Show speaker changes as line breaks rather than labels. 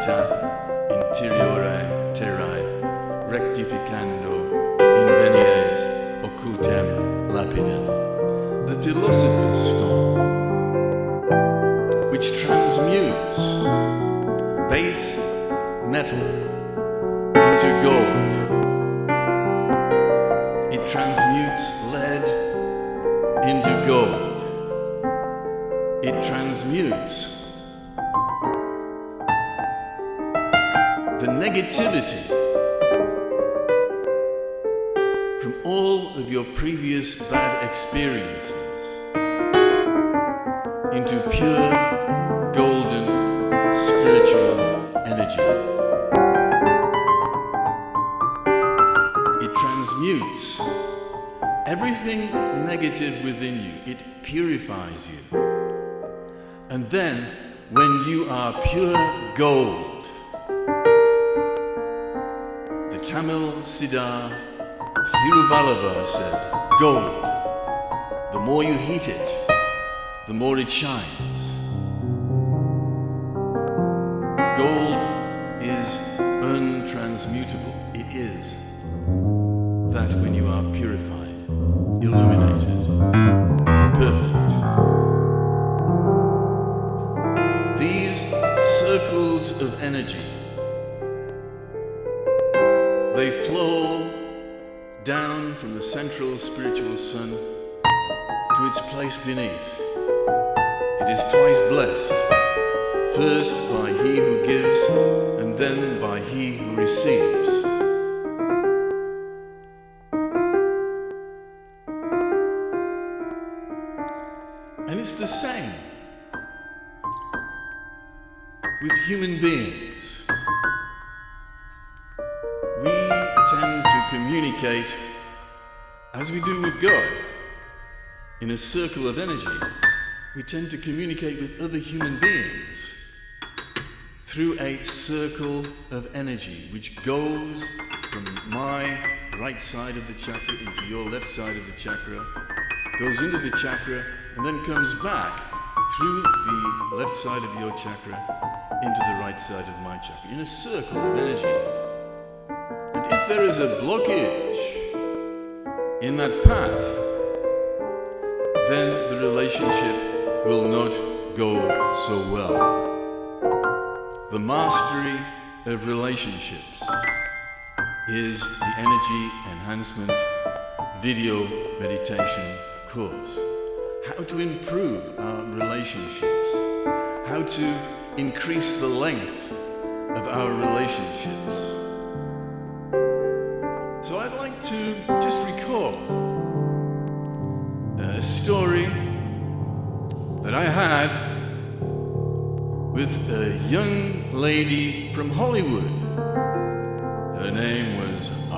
vita interiore terrae rectificando invenies occultem lapidem. The philosopher's stone, which transmutes base metal into gold. It transmutes lead into gold. It transmutes the negativity from all of your previous bad experiences into pure golden spiritual energy. It transmutes everything negative within you. It purifies you. And then, when you are pure gold, the Tamil Siddhar Thiruvallava said, gold, the more you heat it, the more it shines. Gold is untransmutable. It is that when you are purified, illuminated, perfect. These circles of energy, they flow down from the central spiritual sun to its place beneath. It is twice blessed, first by he who gives, and then by he who receives. And it's the same with human beings. We tend to communicate as we do with God. In a circle of energy, we tend to communicate with other human beings through a circle of energy which goes from my right side of the chakra into your left side of the chakra, goes into the chakra, and then comes back through the left side of your chakra into the right side of my chakra, in a circle of energy. And if there is a blockage in that path, then the relationship will not go so well. The mastery of relationships is the Energy Enhancement video meditation course. How to improve our relationships, how to increase the length of our relationships. So I'd like to just recall a story that I had with a young lady from Hollywood. Her name was